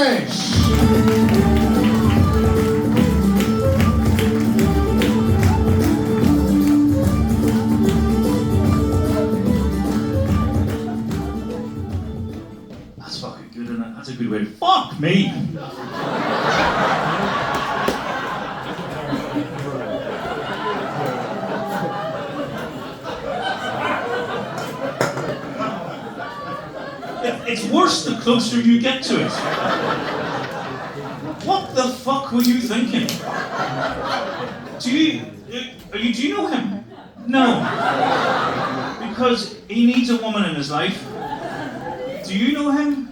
Irish! That's fucking good, isn't it? That's a good way to fuck me! It's worse the closer you get to it. What the fuck were you thinking? Do you know him? No. Because he needs a woman in his life. Do you know him?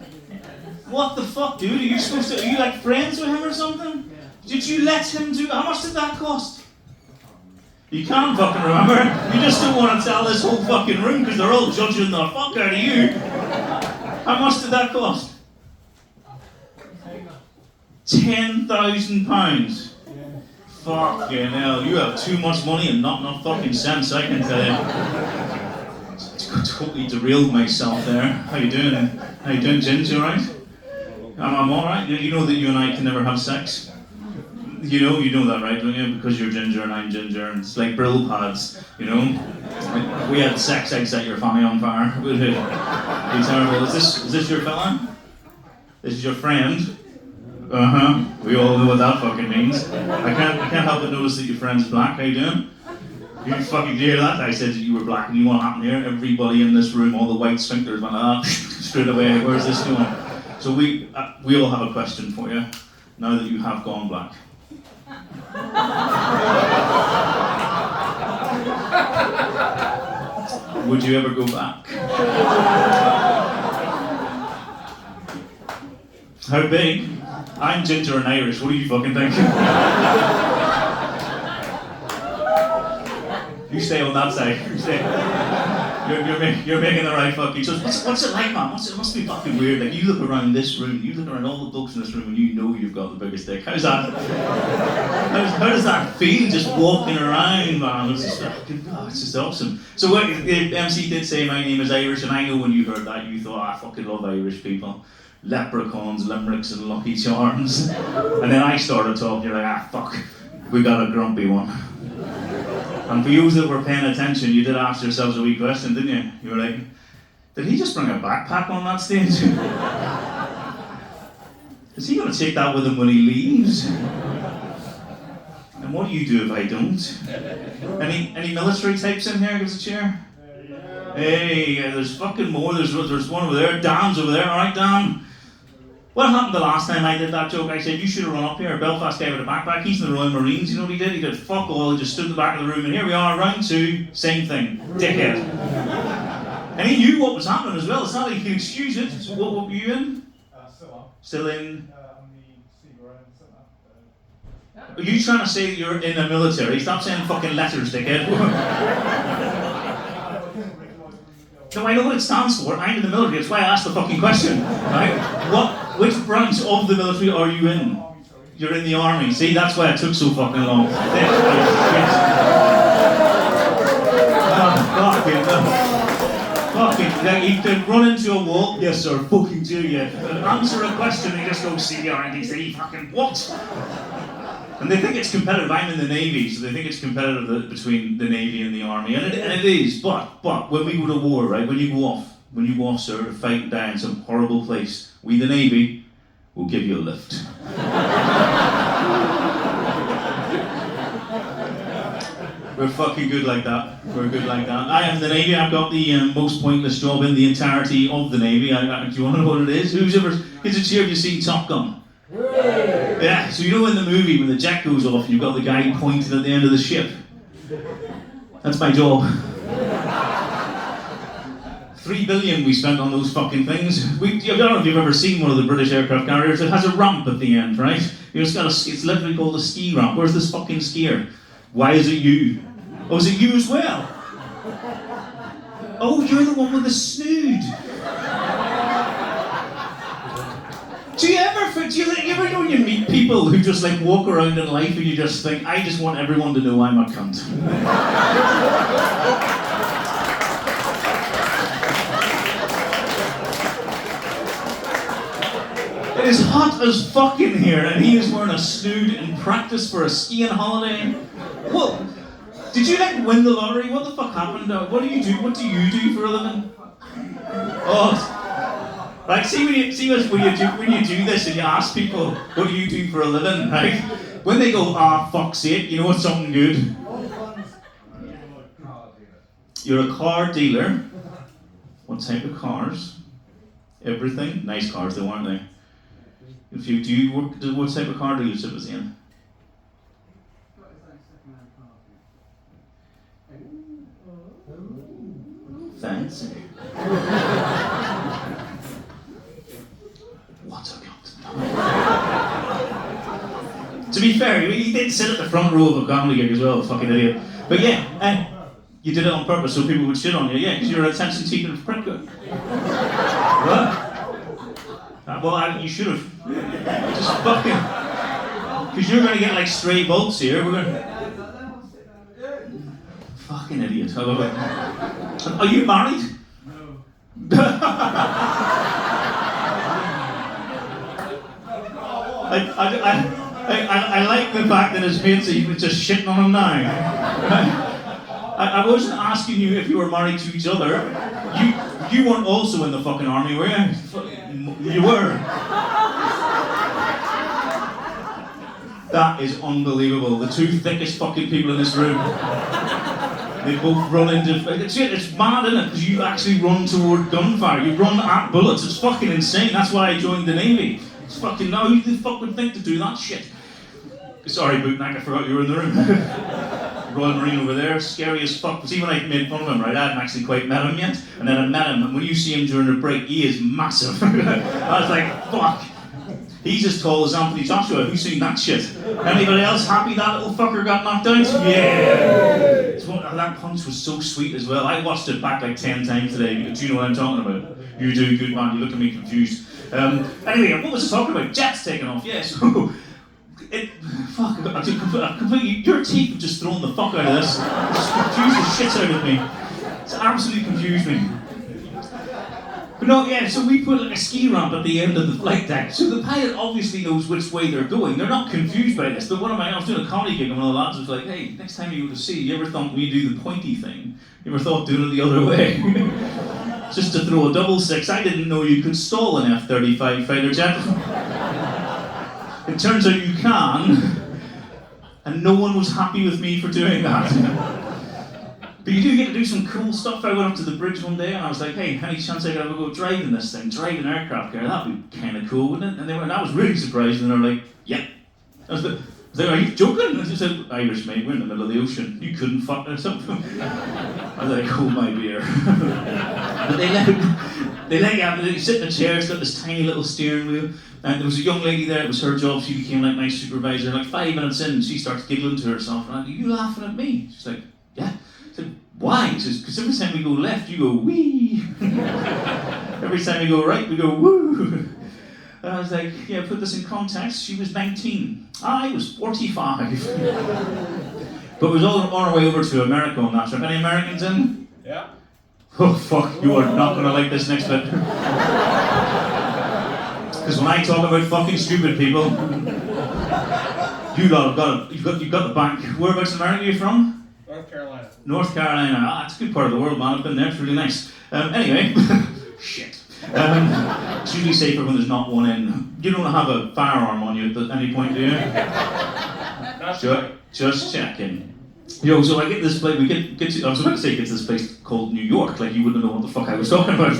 What the fuck, dude? Are you like friends with him or something? Did you let him do, how much did that cost? You can't fucking remember. You just don't want to tell this whole fucking room because they're all judging the fuck out of you. How much did that cost? £10,000. Fucking hell, you have too much money and not enough fucking sense, I can tell you. Totally derailed myself there. How you doing? How you doing, Ginge? You alright? I'm alright. You know that you and I can never have sex? You know that, right, don't you? Because you're ginger and I'm ginger, and it's like Brill pads, you know? If we had sex, I'd set your fanny on fire. It would be terrible. Is this your fella? This is your friend? Uh-huh. We all know what that fucking means. I can't help but notice that your friend's black. How you doing? You fucking hear that? I said that you were black, and you know what happened here? Everybody in this room, all the white sphincters went like that, straight away. Where's this going? So we all have a question for you, now that you have gone black. Would you ever go back? How big? I'm ginger and Irish, what do you fucking think? You stay on that side. You stay. You're making the right fucking choice. What's it like, man? It must be fucking weird. Like, you look around this room, you look around all the blokes in this room, and you know you've got the biggest dick. How's that? How does that feel, just walking around, man? It's just awesome. So what, the MC did say my name is Irish, and I know when you heard that, you thought, I fucking love Irish people. Leprechauns, limericks, and Lucky Charms. And then I started talking, you're like, fuck, we got a grumpy one. And for you that were paying attention, you did ask yourselves a wee question, didn't you? You were like, did he just bring a backpack on that stage? Is he going to take that with him when he leaves? And what do you do if I don't? Any military types in here? Give us a cheer. Hey, there's fucking more. There's one over there. Dan's over there. All right, Dan. What happened the last time I did that joke? I said, you should have run up here. A Belfast guy with a backpack. He's in the Royal Marines. You know what he did? He did fuck all. He just stood in the back of the room. And here we are, round two. Same thing. Dickhead. And he knew what was happening as well. It's not like he could excuse it. So what were you in? Still on. Still in? On the Seagull and Are you trying to say that you're in the military? Stop saying fucking letters, dickhead. No, I know what it stands for. I'm in the military. That's why I asked the fucking question. Right? Which branch of the military are you in? You're in the army. See, that's why it took so fucking long. Fucking, you could run into a wall. Yes, sir. Fucking do you? Answer a question and you just go see you and he say, fucking what? And they think it's competitive. I'm in the Navy, so they think it's competitive between the Navy and the Army, and it is. But when we go to war, right? When you go off, sir, to fight down some horrible place, we, the Navy, will give you a lift. We're fucking good like that. We're good like that. I am the Navy. I've got the most pointless job in the entirety of the Navy. Do you want to know what it is? Who's ever? Gives a cheer if you've seen Top Gun. Yeah, so you know in the movie when the jet goes off and you've got the guy pointing at the end of the ship? That's my job. 3 billion we spent on those fucking things. I don't know if you've ever seen one of the British aircraft carriers. It has a ramp at the end, right? It's literally called a ski ramp. Where's this fucking skier? Why is it you? Oh, is it you as well? Oh, you're the one with the snood. Do you ever know when you meet people who just like walk around in life and you just think, I just want everyone to know I'm a cunt? It is hot as fuck in here, and he is wearing a snood in practice for a skiing holiday. Well, did you like win the lottery? What the fuck happened? What do you do? What do you do for a living? Oh, like see when you do this and you ask people, what do you do for a living? Right? When they go, fuck's sake, you know what's something good? You're a car dealer. What type of cars? Everything. Nice cars though, aren't they? If you do you work, what type of car dealership is he in? Fancy. What a cunt. To be fair, he did sit at the front row of a comedy gig as well, fucking idiot. But yeah, you did it on purpose so people would shit on you, yeah, because you're an attention-seeking prick. What? Well, you should have. Just fucking. Because you're going to get like stray votes here. We're going to. Fucking idiot. Are you married? No. I like the fact that his mates are just shitting on him now. I wasn't asking you if you were married to each other. You weren't also in the fucking army, were you? You were. That is unbelievable. The two thickest fucking people in this room. They both run into... It's mad, isn't it? Because you actually run toward gunfire. You run at bullets. It's fucking insane. That's why I joined the Navy. It's fucking... Now who the fuck would think to do that shit? Sorry, Bootnack, I forgot you were in the room. Royal Marine over there, scary as fuck. See, when I made fun of him, right, I hadn't actually quite met him yet, and then I met him, and when you see him during the break, he is massive. I was like, fuck. He's as tall as Anthony Joshua. Who's seen that shit? Anybody else happy that little fucker got knocked out? Yeah! That punch was so sweet as well. I watched it back like 10 times today. Do you know what I'm talking about? You do, good man. You look at me confused. Anyway, what was I talking about? Jets taking off, yeah, so... Fuck, I completely, your teeth have just thrown the fuck out of this. It just confused the shit out of me. It's absolutely confused me. But no, yeah, so we put like a ski ramp at the end of the flight deck. So the pilot obviously knows which way they're going. They're not confused by this. But I was doing a comedy gig and one of the lads was like, hey, next time you go to sea, you ever thought when you do the pointy thing, you ever thought doing it the other way? Just to throw a double six. I didn't know you could stall an F-35 fighter jet. It turns out you can, and no one was happy with me for doing that. But you do get to do some cool stuff. I went up to the bridge one day and I was like, hey, any chance I could have a go driving this thing, drive an aircraft carrier? That'd be kind of cool, wouldn't it? And they went, I was really surprised, and they were like, yep. I was like, are you joking? And I said, Irish mate, we're in the middle of the ocean. You couldn't fuck or something. I was like, hold my beer. But they let you have, you sit in a chair, it's got this tiny little steering wheel. And there was a young lady there, it was her job, she became like my supervisor. Like 5 minutes in, she starts giggling to herself, and I'm like, are you laughing at me? She's like, yeah. I said, why? She says, because every time we go left, you go, wee. Every time we go right, we go, woo. And I was like, yeah, put this in context, she was 19. I was 45. But we was all on our way over to America on that trip. Any Americans in? Yeah. Oh fuck, you are not gonna like this next bit. Because when I talk about fucking stupid people, you lot have you've got the bank. Whereabouts in America are you from? North Carolina. North Carolina. It's a good part of the world, man. I've been there. It's really nice. Anyway, shit. It's usually safer when there's not one in. You don't have a firearm on you at any point, do you? Just checking. Yo, so I get this place. I was about to say get to this place called New York. Like you wouldn't know what the fuck I was talking about.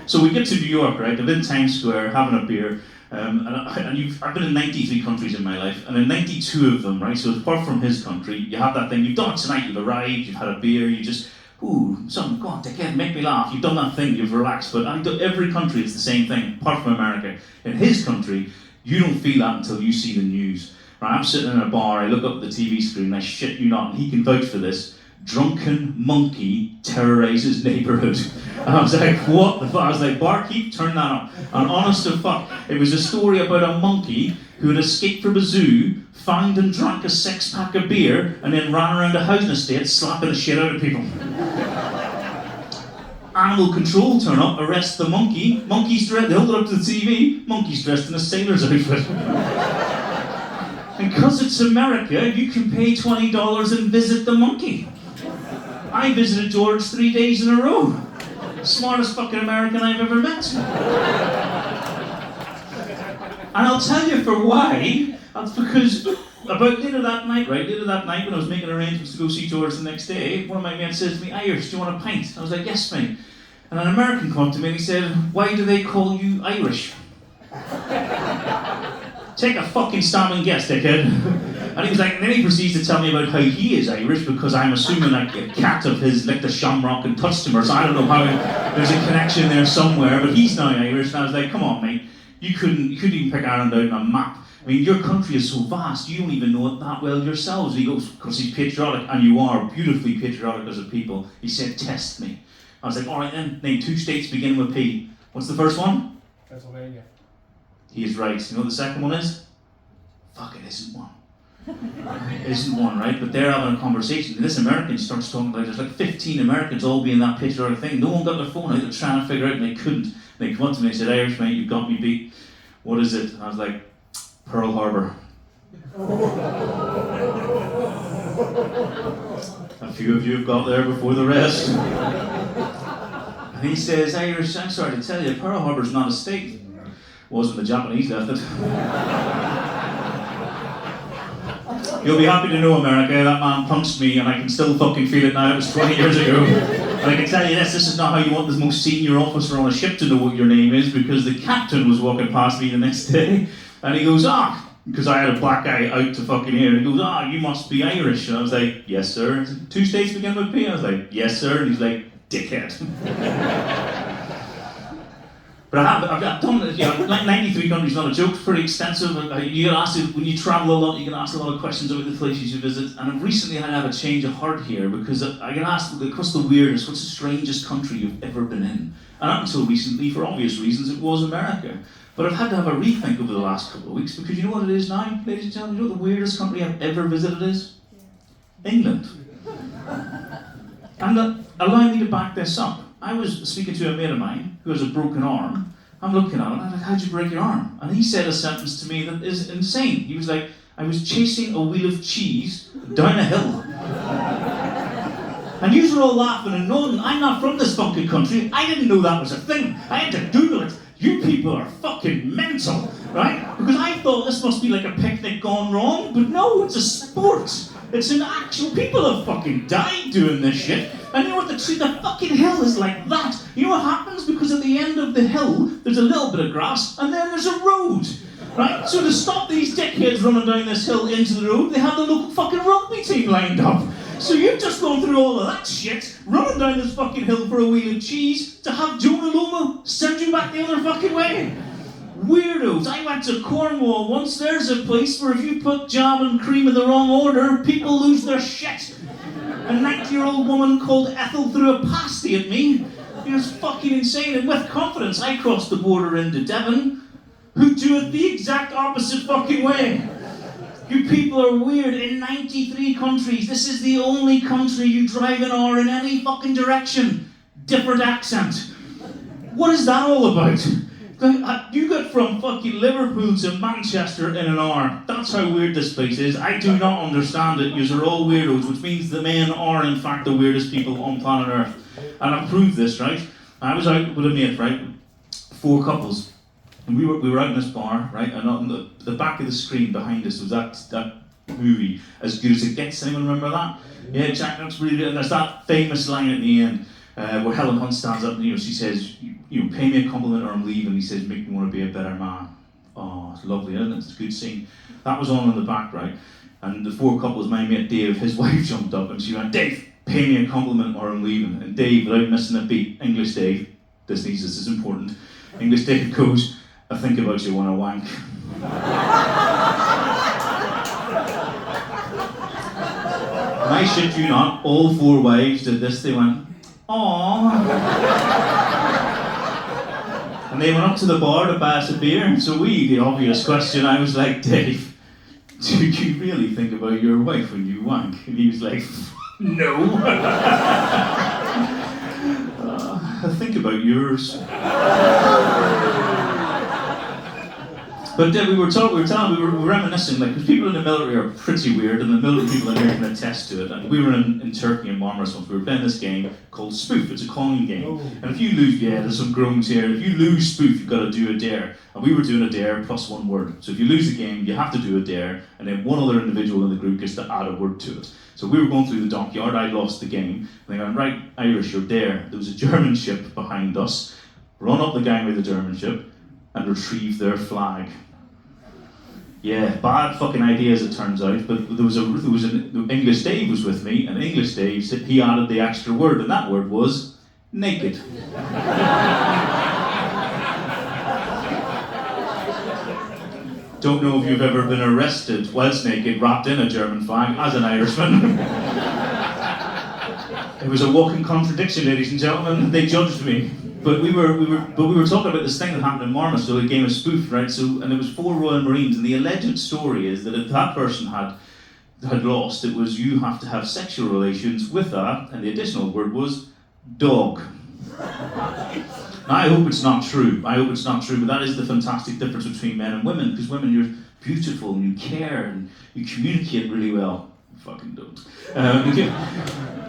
So we get to New York, right? I'm in Times Square having a beer, I've been in 93 countries in my life, and in 92 of them, right? So apart from his country, you have that thing. You've done it tonight. You've arrived. You've had a beer. You just, something. Go on, dickhead, make me laugh. You've done that thing. You've relaxed. But every country it's the same thing, apart from America. In his country, you don't feel that until you see the news. Right? I'm sitting in a bar. I look up at the TV screen. I shit you not, and he can vouch for this. Drunken monkey terrorizes neighborhood. And I was like, what the fuck? I was like, barkeep, turn that up. And honest to fuck, it was a story about a monkey who had escaped from a zoo, found and drank a 6-pack of beer, and then ran around a housing estate slapping the shit out of people. Animal control turn up, arrest the monkey. Monkey's dressed, they hold it up to the TV. Monkey's dressed in a sailor's outfit. And because it's America, you can pay $20 and visit the monkey. I visited George 3 days in a row. Smartest fucking American I've ever met. And I'll tell you for why. That's because about later that night, when I was making arrangements to go see George the next day, one of my mates says to me, Irish, do you want a pint? I was like, yes, mate. And an American came to me and he said, why do they call you Irish? Take a fucking stab and guess, dickhead. And he was like, and then he proceeds to tell me about how he is Irish because I'm assuming like a cat of his licked the shamrock and touched him, or so I don't know how there's a connection there somewhere, but he's now Irish. And I was like, come on, mate, you couldn't even pick Ireland out on a map. I mean, your country is so vast, you don't even know it that well yourselves. And he goes, because he's patriotic, and you are beautifully patriotic as a people. He said, test me. I was like, all right then, name 2 states beginning with P. What's the first one? Pennsylvania. He is right. You know what the second one is? Fuck, it isn't one. It isn't one, right? But they're having a conversation. This American starts talking about, there's like 15 Americans all being that patriotic thing. No one got their phone out, they're trying to figure out, and they couldn't. And they come up to me and said, Irish, mate, you've got me beat. What is it? And I was like, Pearl Harbor. A few of you have got there before the rest. And he says, Irish, I'm sorry to tell you, Pearl Harbor's not a state. Wasn't the Japanese left it. You'll be happy to know, America, that man punched me and I can still fucking feel it now. It was 20 years ago. And I can tell you this is not how you want the most senior officer on a ship to know what your name is, because the captain was walking past me the next day and he goes, because I had a black eye out to fucking here, and he goes, you must be Irish. And I was like, yes, sir. He's like, 2 states begin with P? I was like, yes, sir. And he's like, dickhead. But I've done it, like 93 countries, not a joke, it's pretty extensive. You get asked, when you travel a lot, you get asked a lot of questions about the places you visit. And I've recently had to have a change of heart here because I get asked, what's the weirdest, what's the strangest country you've ever been in? And up until recently, for obvious reasons, it was America. But I've had to have a rethink over the last couple of weeks because you know what it is now, ladies and gentlemen? You know what the weirdest country I've ever visited is? England. And allow me to back this up. I was speaking to a mate of mine who has a broken arm. I'm looking at him and I'm like, how'd you break your arm? And he said a sentence to me that is insane. He was like, I was chasing a wheel of cheese down a hill. And you were all laughing and nodding. I'm not from this fucking country. I didn't know that was a thing. I had to Google it. You people are fucking mental, right? Because I thought this must be like a picnic gone wrong, but no, it's a sport. It's an actual, people have fucking died doing this shit. And you know what, the fucking hill is like that. You know what happens? Because at the end of the hill, there's a little bit of grass, and then there's a road, right? So to stop these dickheads running down this hill into the road, they have the local fucking rugby team lined up. So you've just gone through all of that shit, running down this fucking hill for a wheel of cheese, to have Jonah Loma send you back the other fucking way. Weirdos. I went to Cornwall once. There's a place where if you put jam and cream in the wrong order, people lose their shit. A 90-year-old woman called Ethel threw a pasty at me. It was fucking insane. And with confidence, I crossed the border into Devon, who do it the exact opposite fucking way. You people are weird. In 93 countries, this is the only country you drive an hour in any fucking direction. Different accent. What is that all about? You got from fucking Liverpool to Manchester in an hour. That's how weird this place is. I do not understand it. You're all weirdos, which means the men are in fact the weirdest people on planet Earth. And I've proved this, right? I was out with a mate, right? 4 couples. And we were out in this bar, right? And on the back of the screen behind us was that movie, As Good as It Gets. Anyone remember that? Yeah, Jack, that's really good. And there's that famous line at the end where Helen Hunt stands up and she says, pay me a compliment or I'm leaving. He says, make me want to be a better man. Oh, it's lovely, isn't it? It's a good scene. That was on in the back, right? And the 4 couples, my mate Dave, his wife jumped up and she went, Dave, pay me a compliment or I'm leaving. And Dave, without missing a beat, English Dave, this is important, English Dave goes, I think about you when I wank. And I shit you not, all 4 wives did this. They went, aww. And they went up to the bar to buy us a beer. So the obvious question, I was like, Dave, do you really think about your wife when you wank? And he was like, no. about yours. But then we were reminiscing, like, because people in the military are pretty weird, and the military people in here can attest to it. And we were in Turkey in Marmaris once. We were playing this game called Spoof. It's a coin game. And if you lose, yeah, there's some groans here. If you lose Spoof, you've got to do a dare. And we were doing a dare plus one word. So if you lose the game, you have to do a dare, and then one other individual in the group gets to add a word to it. So we were going through the dockyard. I lost the game. And they went, right, Irish, you're there. There was a German ship behind us. Run up the gangway of the German ship and retrieve their flag. Yeah, bad fucking idea as it turns out, but English Dave was with me, and English Dave said he added the extra word, and that word was naked. Don't know if you've ever been arrested whilst naked, wrapped in a German flag as an Irishman. It was a walking contradiction, ladies and gentlemen. They judged me. But we were talking about this thing that happened in Marmaris, so a game of Spoof, right? So, and there was 4 Royal Marines, and the alleged story is that if that person had lost, it was you have to have sexual relations with that, and the additional word was dog. Now, I hope it's not true. I hope it's not true, but that is the fantastic difference between men and women, because women, you're beautiful and you care and you communicate really well. You fucking don't.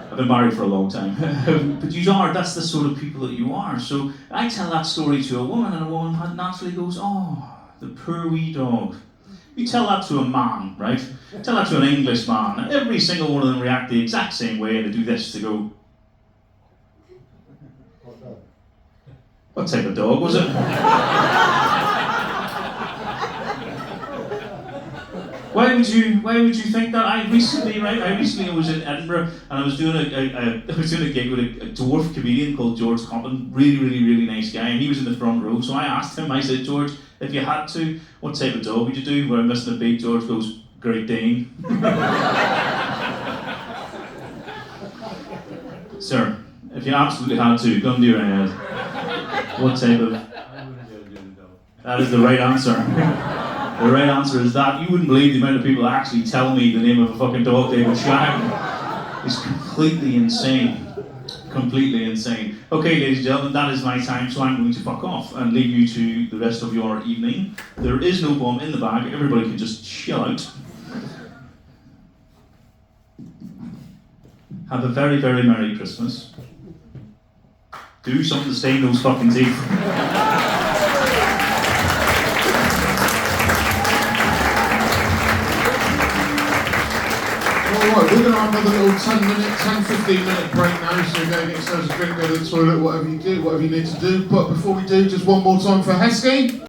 I've been married for a long time. But that's the sort of people that you are. So I tell that story to a woman, and a woman naturally goes, oh, the poor wee dog. You tell that to a man, right? Tell that to an English man, and every single one of them react the exact same way, and they do this, they go, what type of dog was it? Why would you think that? I recently was in Edinburgh, and I was doing a gig with a dwarf comedian called George Coppin, really nice guy, and he was in the front row. So I asked him, I said, George, if you had to, what type of dog would you do? Where I'm missing a beat, George goes, Great Dane. Sir, if you absolutely had to, gun to your head, what type of? That is the right answer. The right answer is that. You wouldn't believe the amount of people that actually tell me the name of a fucking dog they would shag. It's completely insane. Completely insane. Okay, ladies and gentlemen, that is my time, so I'm going to fuck off and leave you to the rest of your evening. There is no bomb in the bag. Everybody can just chill out. Have a very, very Merry Christmas. Do something to stain those fucking teeth. Alright, we're going to have another little 10-15 minute break now, so we're going to get yourselves a drink, go to the toilet, whatever you need to do. But before we do, just one more time for Heskey.